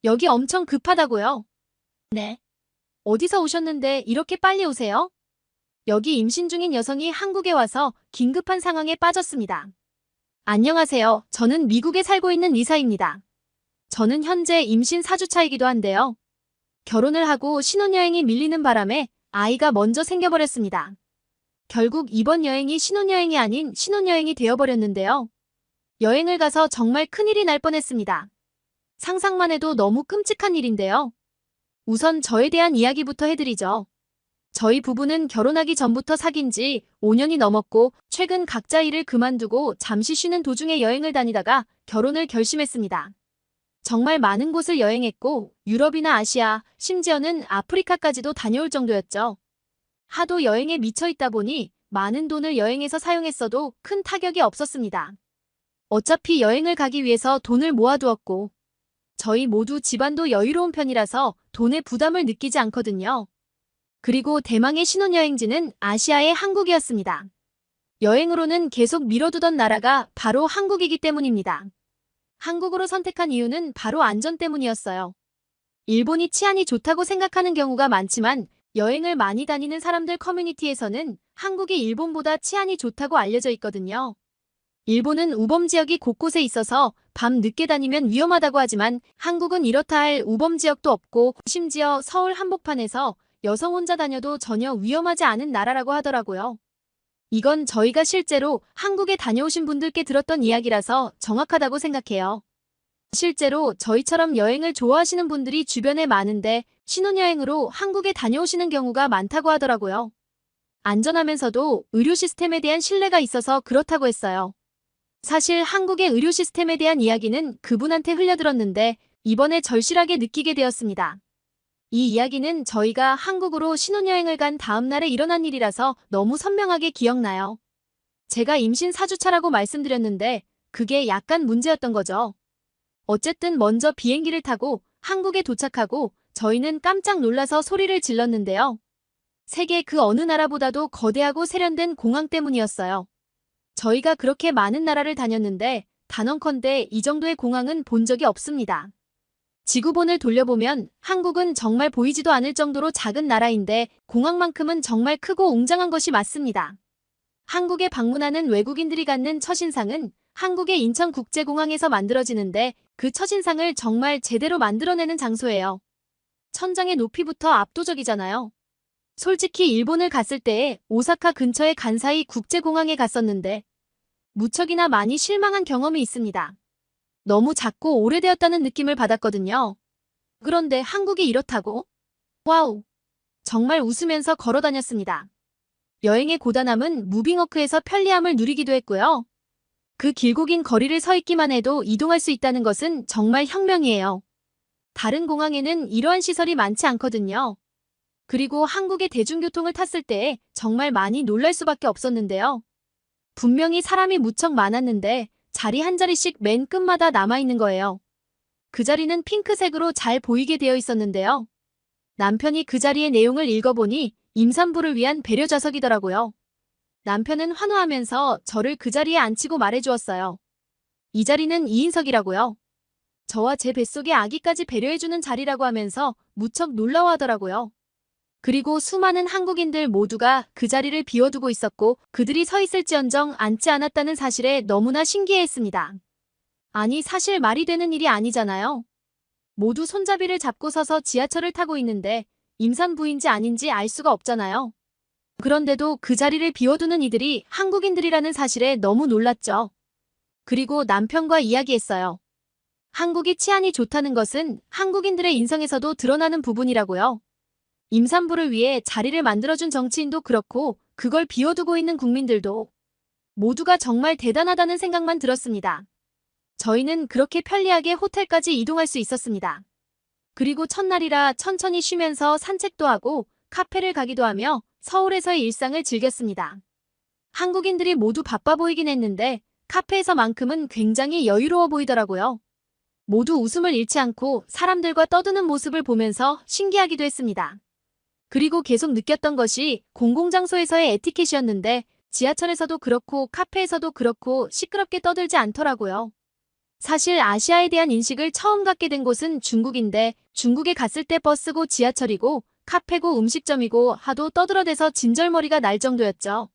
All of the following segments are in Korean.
여기 엄청 급하다고요? 네. 어디서 오셨는데 이렇게 빨리 오세요? 여기 임신 중인 여성이 한국에 와서 긴급한 상황에 빠졌습니다. 안녕하세요. 저는 미국에 살고 있는 리사입니다. 저는 현재 임신 4주차이기도 한데요. 결혼을 하고 신혼여행이 밀리는 바람에 아이가 먼저 생겨버렸습니다. 결국 이번 여행이 신혼여행이 아닌 신혼여행이 되어버렸는데요. 여행을 가서 정말 큰일이 날 뻔했습니다. 상상만 해도 너무 끔찍한 일인데요. 우선 저에 대한 이야기부터 해드리죠. 저희 부부는 결혼하기 전부터 사귄 지 5년이 넘었고 최근 각자 일을 그만두고 잠시 쉬는 도중에 여행을 다니다가 결혼을 결심했습니다. 정말 많은 곳을 여행했고 유럽이나 아시아, 심지어는 아프리카까지도 다녀올 정도였죠. 하도 여행에 미쳐 있다 보니 많은 돈을 여행에서 사용했어도 큰 타격이 없었습니다. 어차피 여행을 가기 위해서 돈을 모아두었고 저희 모두 집안도 여유로운 편이라서 돈에 부담을 느끼지 않거든요. 그리고 대망의 신혼여행지는 아시아의 한국이었습니다. 여행으로는 계속 미뤄두던 나라가 바로 한국이기 때문입니다. 한국으로 선택한 이유는 바로 안전 때문이었어요. 일본이 치안이 좋다고 생각하는 경우가 많지만 여행을 많이 다니는 사람들 커뮤니티에서는 한국이 일본보다 치안이 좋다고 알려져 있거든요. 일본은 우범 지역이 곳곳에 있어서 밤 늦게 다니면 위험하다고 하지만 한국은 이렇다 할 우범 지역도 없고 심지어 서울 한복판에서 여성 혼자 다녀도 전혀 위험하지 않은 나라라고 하더라고요. 이건 저희가 실제로 한국에 다녀오신 분들께 들었던 이야기라서 정확하다고 생각해요. 실제로 저희처럼 여행을 좋아하시는 분들이 주변에 많은데 신혼여행으로 한국에 다녀오시는 경우가 많다고 하더라고요. 안전하면서도 의료 시스템에 대한 신뢰가 있어서 그렇다고 했어요. 사실 한국의 의료 시스템에 대한 이야기는 그분한테 흘려들었는데 이번에 절실하게 느끼게 되었습니다. 이 이야기는 저희가 한국으로 신혼여행을 간 다음 날에 일어난 일이라서 너무 선명하게 기억나요. 제가 임신 4주차라고 말씀드렸는데 그게 약간 문제였던 거죠. 어쨌든 먼저 비행기를 타고 한국에 도착하고 저희는 깜짝 놀라서 소리를 질렀는데요. 세계 그 어느 나라보다도 거대하고 세련된 공항 때문이었어요. 저희가 그렇게 많은 나라를 다녔는데 단언컨대 이 정도의 공항은 본 적이 없습니다. 지구본을 돌려보면 한국은 정말 보이지도 않을 정도로 작은 나라인데 공항만큼은 정말 크고 웅장한 것이 맞습니다. 한국에 방문하는 외국인들이 갖는 첫인상은 한국의 인천국제공항에서 만들어지는데 그 첫인상을 정말 제대로 만들어내는 장소예요. 천장의 높이부터 압도적이잖아요. 솔직히 일본을 갔을 때에 오사카 근처의 간사이 국제공항에 갔었는데 무척이나 많이 실망한 경험이 있습니다. 너무 작고 오래되었다는 느낌을 받았거든요. 그런데 한국이 이렇다고? 와우! 정말 웃으면서 걸어 다녔습니다. 여행의 고단함은 무빙워크에서 편리함을 누리기도 했고요. 그 길고 긴 거리를 서 있기만 해도 이동할 수 있다는 것은 정말 혁명이에요. 다른 공항에는 이러한 시설이 많지 않거든요. 그리고 한국의 대중교통을 탔을 때 정말 많이 놀랄 수밖에 없었는데요. 분명히 사람이 무척 많았는데 자리 한 자리씩 맨 끝마다 남아있는 거예요. 그 자리는 핑크색으로 잘 보이게 되어 있었는데요. 남편이 그 자리의 내용을 읽어보니 임산부를 위한 배려 좌석이더라고요. 남편은 환호하면서 저를 그 자리에 앉히고 말해주었어요. 이 자리는 2인석이라고요. 저와 제 뱃속의 아기까지 배려해주는 자리라고 하면서 무척 놀라워하더라고요. 그리고 수많은 한국인들 모두가 그 자리를 비워두고 있었고 그들이 서 있을지언정 앉지 않았다는 사실에 너무나 신기해했습니다. 아니 사실 말이 되는 일이 아니잖아요. 모두 손잡이를 잡고 서서 지하철을 타고 있는데 임산부인지 아닌지 알 수가 없잖아요. 그런데도 그 자리를 비워두는 이들이 한국인들이라는 사실에 너무 놀랐죠. 그리고 남편과 이야기했어요. 한국이 치안이 좋다는 것은 한국인들의 인성에서도 드러나는 부분이라고요. 임산부를 위해 자리를 만들어준 정치인도 그렇고 그걸 비워두고 있는 국민들도 모두가 정말 대단하다는 생각만 들었습니다. 저희는 그렇게 편리하게 호텔까지 이동할 수 있었습니다. 그리고 첫날이라 천천히 쉬면서 산책도 하고 카페를 가기도 하며 서울에서의 일상을 즐겼습니다. 한국인들이 모두 바빠 보이긴 했는데 카페에서만큼은 굉장히 여유로워 보이더라고요. 모두 웃음을 잃지 않고 사람들과 떠드는 모습을 보면서 신기하기도 했습니다. 그리고 계속 느꼈던 것이 공공장소에서의 에티켓이었는데 지하철에서도 그렇고 카페에서도 그렇고 시끄럽게 떠들지 않더라고요. 사실 아시아에 대한 인식을 처음 갖게 된 곳은 중국인데 중국에 갔을 때 버스고 지하철이고 카페고 음식점이고 하도 떠들어대서 진절머리가 날 정도였죠.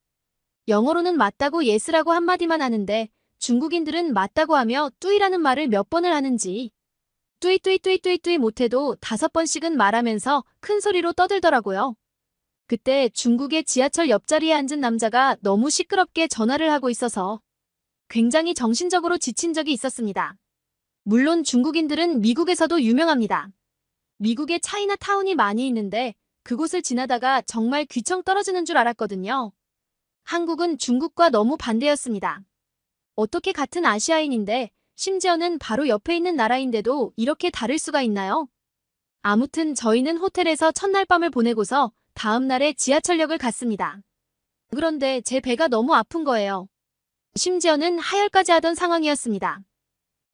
영어로는 맞다고 예스라고 한마디만 하는데 중국인들은 맞다고 하며 뚜이라는 말을 몇 번을 하는지 뚜이 못해도 5번씩은 말하면서 큰 소리로 떠들더라고요. 그때 중국의 지하철 옆자리에 앉은 남자가 너무 시끄럽게 전화를 하고 있어서 굉장히 정신적으로 지친 적이 있었습니다. 물론 중국인들은 미국에서도 유명합니다. 미국에 차이나타운이 많이 있는데 그곳을 지나다가 정말 귀청 떨어지는 줄 알았거든요. 한국은 중국과 너무 반대였습니다. 어떻게 같은 아시아인인데 심지어는 바로 옆에 있는 나라인데도 이렇게 다를 수가 있나요? 아무튼 저희는 호텔에서 첫날 밤을 보내고서 다음 날에 지하철역을 갔습니다. 그런데 제 배가 너무 아픈 거예요. 심지어는 하혈까지 하던 상황이었습니다.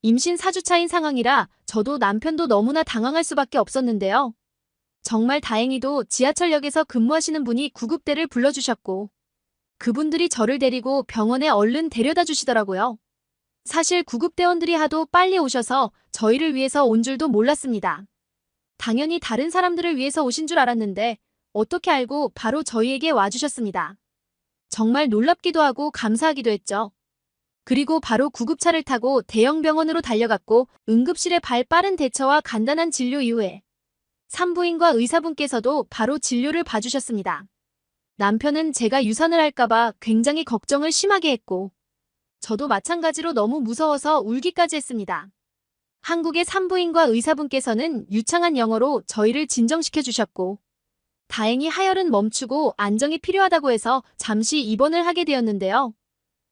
임신 4주차인 상황이라 저도 남편도 너무나 당황할 수밖에 없었는데요. 정말 다행히도 지하철역에서 근무하시는 분이 구급대를 불러주셨고 그분들이 저를 데리고 병원에 얼른 데려다 주시더라고요. 사실 구급대원들이 하도 빨리 오셔서 저희를 위해서 온 줄도 몰랐습니다. 당연히 다른 사람들을 위해서 오신 줄 알았는데 어떻게 알고 바로 저희에게 와주셨습니다. 정말 놀랍기도 하고 감사하기도 했죠. 그리고 바로 구급차를 타고 대형 병원으로 달려갔고 응급실의 발 빠른 대처와 간단한 진료 이후에 산부인과 의사분께서도 바로 진료를 봐주셨습니다. 남편은 제가 유산을 할까봐 굉장히 걱정을 심하게 했고 저도 마찬가지로 너무 무서워서 울기까지 했습니다. 한국의 산부인과 의사분께서는 유창한 영어로 저희를 진정시켜 주셨고 다행히 하혈은 멈추고 안정이 필요하다고 해서 잠시 입원을 하게 되었는데요.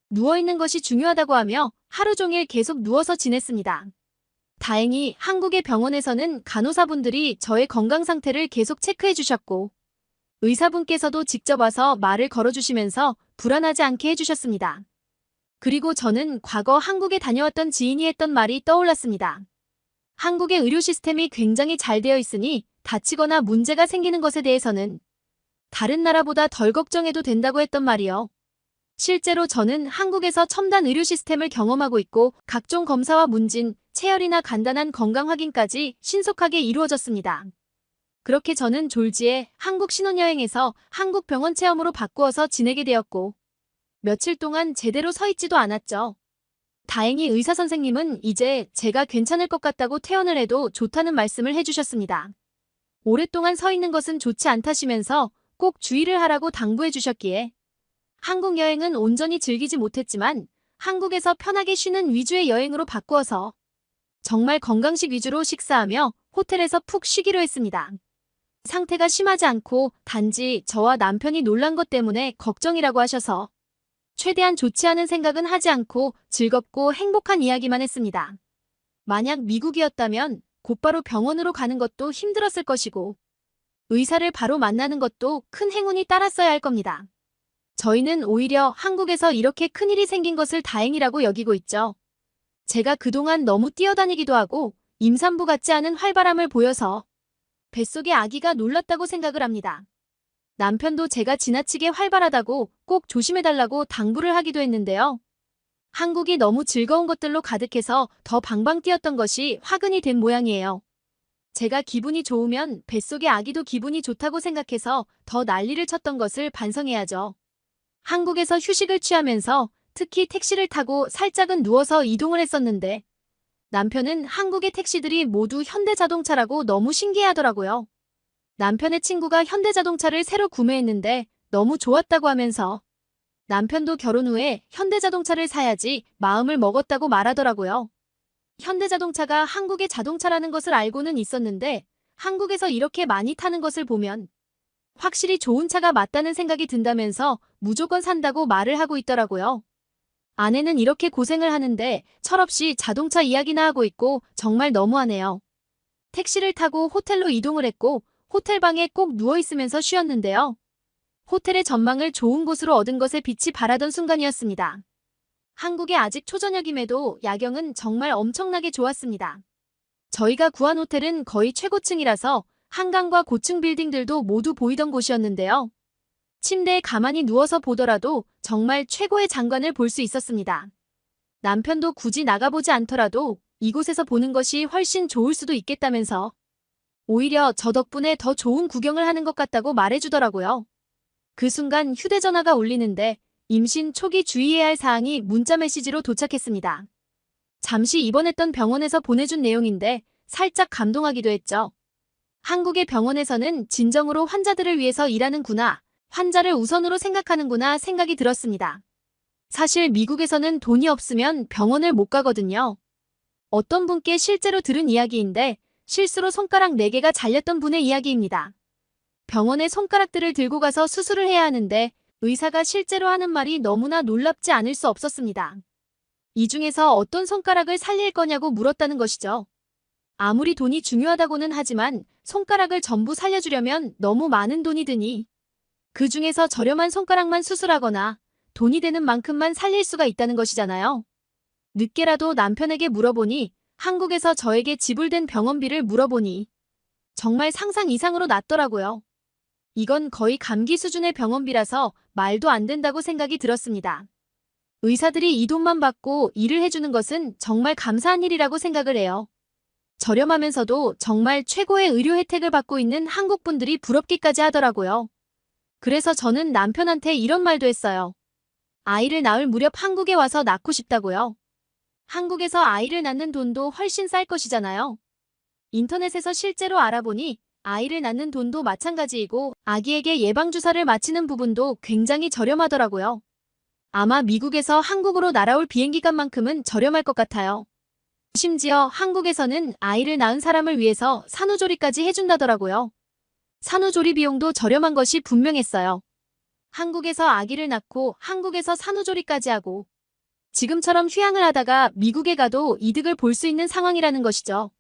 누워있는 것이 중요하다고 하며 하루 종일 계속 누워서 지냈습니다. 다행히 한국의 병원에서는 간호사분들이 저의 건강 상태를 계속 체크해 주셨고 의사분께서도 직접 와서 말을 걸어주시면서 불안하지 않게 해주셨습니다. 그리고 저는 과거 한국에 다녀왔던 지인이 했던 말이 떠올랐습니다. 한국의 의료 시스템이 굉장히 잘 되어 있으니 다치거나 문제가 생기는 것에 대해서는 다른 나라보다 덜 걱정해도 된다고 했던 말이요. 실제로 저는 한국에서 첨단 의료 시스템을 경험하고 있고 각종 검사와 문진, 체열이나 간단한 건강 확인까지 신속하게 이루어졌습니다. 그렇게 저는 졸지에 한국 신혼여행에서 한국 병원 체험으로 바꾸어서 지내게 되었고 며칠 동안 제대로 서 있지도 않았죠. 다행히 의사 선생님은 이제 제가 괜찮을 것 같다고 퇴원을 해도 좋다는 말씀을 해주셨습니다. 오랫동안 서 있는 것은 좋지 않다시면서 꼭 주의를 하라고 당부해 주셨기에 한국 여행은 온전히 즐기지 못했지만 한국에서 편하게 쉬는 위주의 여행으로 바꾸어서 정말 건강식 위주로 식사하며 호텔에서 푹 쉬기로 했습니다. 상태가 심하지 않고 단지 저와 남편이 놀란 것 때문에 걱정이라고 하셔서 최대한 좋지 않은 생각은 하지 않고 즐겁고 행복한 이야기만 했습니다. 만약 미국이었다면 곧바로 병원으로 가는 것도 힘들었을 것이고 의사를 바로 만나는 것도 큰 행운이 따랐어야 할 겁니다. 저희는 오히려 한국에서 이렇게 큰일이 생긴 것을 다행이라고 여기고 있죠. 제가 그동안 너무 뛰어다니기도 하고 임산부 같지 않은 활발함을 보여서 뱃속의 아기가 놀랐다고 생각을 합니다. 남편도 제가 지나치게 활발하다고 꼭 조심해달라고 당부를 하기도 했는데요. 한국이 너무 즐거운 것들로 가득해서 더 방방 뛰었던 것이 화근이 된 모양이에요. 제가 기분이 좋으면 뱃속의 아기도 기분이 좋다고 생각해서 더 난리를 쳤던 것을 반성해야죠. 한국에서 휴식을 취하면서 특히 택시를 타고 살짝은 누워서 이동을 했었는데 남편은 한국의 택시들이 모두 현대자동차라고 너무 신기해하더라고요. 남편의 친구가 현대자동차를 새로 구매했는데 너무 좋았다고 하면서 남편도 결혼 후에 현대자동차를 사야지 마음을 먹었다고 말하더라고요. 현대자동차가 한국의 자동차라는 것을 알고는 있었는데 한국에서 이렇게 많이 타는 것을 보면 확실히 좋은 차가 맞다는 생각이 든다면서 무조건 산다고 말을 하고 있더라고요. 아내는 이렇게 고생을 하는데 철없이 자동차 이야기나 하고 있고 정말 너무하네요. 택시를 타고 호텔로 이동을 했고 호텔방에 꼭 누워있으면서 쉬었는데요. 호텔의 전망을 좋은 곳으로 얻은 것에 빛이 발하던 순간이었습니다. 한국에 아직 초저녁임에도 야경은 정말 엄청나게 좋았습니다. 저희가 구한 호텔은 거의 최고층이라서 한강과 고층 빌딩들도 모두 보이던 곳이었는데요. 침대에 가만히 누워서 보더라도 정말 최고의 장관을 볼 수 있었습니다. 남편도 굳이 나가보지 않더라도 이곳에서 보는 것이 훨씬 좋을 수도 있겠다면서 오히려 저 덕분에 더 좋은 구경을 하는 것 같다고 말해주더라고요. 그 순간 휴대전화가 울리는데 임신 초기 주의해야 할 사항이 문자 메시지로 도착했습니다. 잠시 입원했던 병원에서 보내준 내용인데 살짝 감동하기도 했죠. 한국의 병원에서는 진정으로 환자들을 위해서 일하는구나, 환자를 우선으로 생각하는구나 생각이 들었습니다. 사실 미국에서는 돈이 없으면 병원을 못 가거든요. 어떤 분께 실제로 들은 이야기인데 실수로 손가락 4개가 잘렸던 분의 이야기입니다. 병원에 손가락들을 들고 가서 수술을 해야 하는데 의사가 실제로 하는 말이 너무나 놀랍지 않을 수 없었습니다. 이 중에서 어떤 손가락을 살릴 거냐고 물었다는 것이죠. 아무리 돈이 중요하다고는 하지만 손가락을 전부 살려주려면 너무 많은 돈이 드니 그 중에서 저렴한 손가락만 수술하거나 돈이 되는 만큼만 살릴 수가 있다는 것이잖아요. 늦게라도 남편에게 물어보니 한국에서 저에게 지불된 병원비를 물어보니 정말 상상 이상으로 낮더라고요. 이건 거의 감기 수준의 병원비라서 말도 안 된다고 생각이 들었습니다. 의사들이 이 돈만 받고 일을 해주는 것은 정말 감사한 일이라고 생각을 해요. 저렴하면서도 정말 최고의 의료 혜택을 받고 있는 한국 분들이 부럽기까지 하더라고요. 그래서 저는 남편한테 이런 말도 했어요. 아이를 낳을 무렵 한국에 와서 낳고 싶다고요. 한국에서 아이를 낳는 돈도 훨씬 쌀 것이잖아요. 인터넷에서 실제로 알아보니 아이를 낳는 돈도 마찬가지이고 아기에게 예방주사를 맞히는 부분도 굉장히 저렴하더라고요. 아마 미국에서 한국으로 날아올 비행기값만큼은 저렴할 것 같아요. 심지어 한국에서는 아이를 낳은 사람을 위해서 산후조리까지 해준다더라고요. 산후조리 비용도 저렴한 것이 분명했어요. 한국에서 아기를 낳고 한국에서 산후조리까지 하고 지금처럼 휴양을 하다가 미국에 가도 이득을 볼 수 있는 상황이라는 것이죠.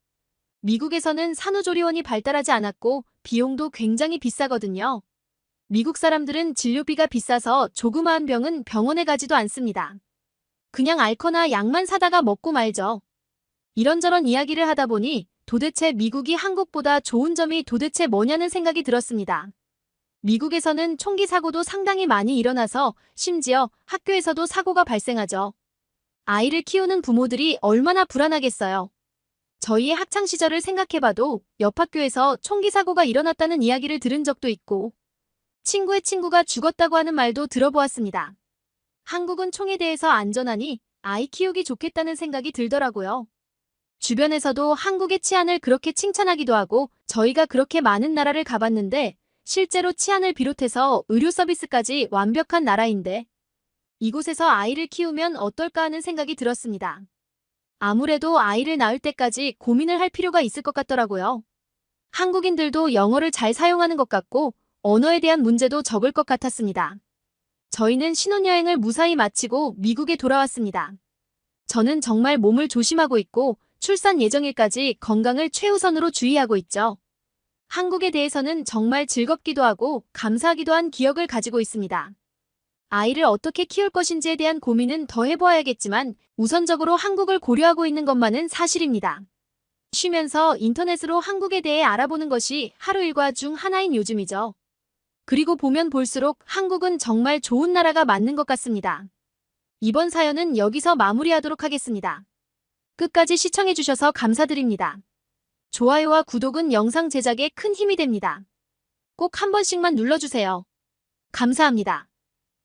미국에서는 산후조리원이 발달하지 않았고 비용도 굉장히 비싸거든요. 미국 사람들은 진료비가 비싸서 조그마한 병은 병원에 가지도 않습니다. 그냥 앓거나 약만 사다가 먹고 말죠. 이런저런 이야기를 하다 보니 도대체 미국이 한국보다 좋은 점이 도대체 뭐냐는 생각이 들었습니다. 미국에서는 총기 사고도 상당히 많이 일어나서 심지어 학교에서도 사고가 발생하죠. 아이를 키우는 부모들이 얼마나 불안하겠어요. 저희의 학창시절을 생각해봐도 옆 학교에서 총기 사고가 일어났다는 이야기를 들은 적도 있고 친구의 친구가 죽었다고 하는 말도 들어보았습니다. 한국은 총에 대해서 안전하니 아이 키우기 좋겠다는 생각이 들더라고요. 주변에서도 한국의 치안을 그렇게 칭찬하기도 하고 저희가 그렇게 많은 나라를 가봤는데 실제로 치안을 비롯해서 의료 서비스까지 완벽한 나라인데 이곳에서 아이를 키우면 어떨까 하는 생각이 들었습니다. 아무래도 아이를 낳을 때까지 고민을 할 필요가 있을 것 같더라고요. 한국인들도 영어를 잘 사용하는 것 같고 언어에 대한 문제도 적을 것 같았습니다. 저희는 신혼여행을 무사히 마치고 미국에 돌아왔습니다. 저는 정말 몸을 조심하고 있고 출산 예정일까지 건강을 최우선으로 주의하고 있죠. 한국에 대해서는 정말 즐겁기도 하고 감사하기도 한 기억을 가지고 있습니다. 아이를 어떻게 키울 것인지에 대한 고민은 더 해보아야겠지만 우선적으로 한국을 고려하고 있는 것만은 사실입니다. 쉬면서 인터넷으로 한국에 대해 알아보는 것이 하루 일과 중 하나인 요즘이죠. 그리고 보면 볼수록 한국은 정말 좋은 나라가 맞는 것 같습니다. 이번 사연은 여기서 마무리하도록 하겠습니다. 끝까지 시청해주셔서 감사드립니다. 좋아요와 구독은 영상 제작에 큰 힘이 됩니다. 꼭 한 번씩만 눌러주세요. 감사합니다.